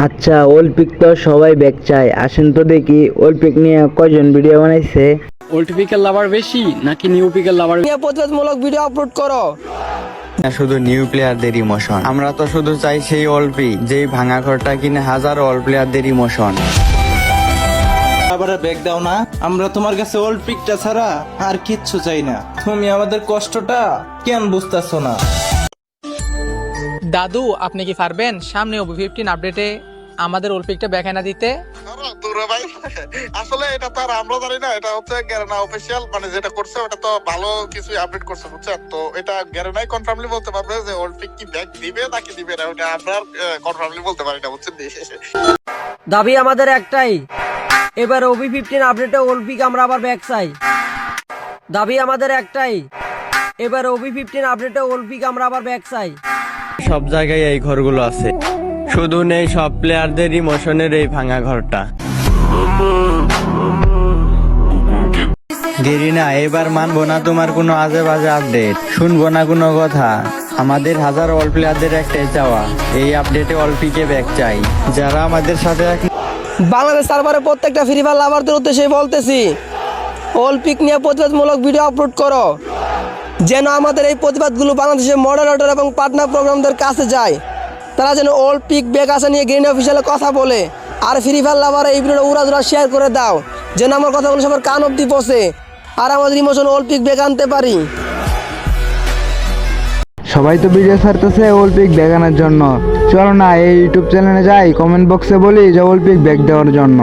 আচ্ছা, অলিম্পিক তো সবাই ব্যাগ চায়, আসেন তো দেখি অলিম্পিক নিয়ে কয়জন ভিডিও বানাইছে। ওল্ড পিকের লাভার বেশি নাকি নিউ পিকের লাভার? প্রতিবাদমূলক ভিডিও আপলোড করো। না শুধু নিউ প্লেয়ারদের ইমোশন, আমরা তো শুধু চাই সেই অল্পি যেই ভাঙা ঘরটা কিনে হাজারো অল প্লেয়ারদের ইমোশন। আবার ব্যাগ দাও না, আমরা তোমার কাছে ওল্ড পিকটা ছাড়া আর কিচ্ছু চাই না। তুমি আমাদের কষ্টটা কেন বুঝতেছো না? দাদু, আপনি কি পারবেন সামনে OB15 আপডেটে আমাদের অলিম্পিকটা ব্যাখ্যা দিতে? ভাই আসলে এটা তো আর আমরা জানি না, এটা হচ্ছে গ্যারেনা অফিসিয়াল, মানে যেটা করছে ওটা তো ভালো কিছু আপডেট করছে, বুঝছেন? তো এটা গ্যারেনাই কনফার্মলি বলতে পারবে যে অলিম্পিক কি ব্যাগ দিবে নাকি দিবে না, ওটা আমরা কনফার্মলি বলতে পারি না, বুঝছেন? দাবি আমাদের একটাই, এবার OB15 আপডেটে অলিম্পিক আমরা আবার ব্যাক চাই। দাবি আমাদের একটাই, এবার OB15 আপডেটে অলিম্পিক আমরা আবার ব্যাক চাই। সব জায়গায় এই ঘরগুলো আছে, শুধু নেই সব প্লেয়ারদের ইমোশনের এই ভাঙা ঘরটা। গেরিনা, এবার মানবো না তোমার কোনো আজে বাজে আপডেট, শুনবো না কোনো কথা। আমাদের হাজার অল প্লেয়ারদের একটাই চাওয়া, এই আপডেটে অল্পিকে ব্যাক চাই। যারা আমাদের সাথে বাংলাদেশ সার্ভারে প্রত্যেকটা ফ্রি ফায়ার লাভারদের উদ্দেশ্যে বলতেছি, অলিম্পিক নিয়ে প্রতিবাদমূলক ভিডিও আপলোড করো, যেন আমাদের এই প্রতিবাদগুলো বাংলাদেশের মডারেটর এবং পার্টনার প্রোগ্রামদের কাছে যায়। তারা যেন অলিম্পিক ব্যাগ আসা নিয়ে গ্রিন অফিসিয়ালে কথা বলে। আর ফ্রি ফায়ার লাভার এই ভিডিওটা উড়াধুরা শেয়ার করে দাও, যেন আমার কথাগুলো সবার কান অব্দি পৌঁছে আর আমাদের ইমোশন অলিম্পিক ব্যাগ আনতে পারি। সবাই তো ভিডিও ছাড়তেছে অলিম্পিক ব্যাগ আনার জন্য, চলো না এই ইউটিউব চ্যানেলে যাই, কমেন্ট বক্সে বলি যে অলিম্পিক ব্যাগ দেওয়ার জন্য।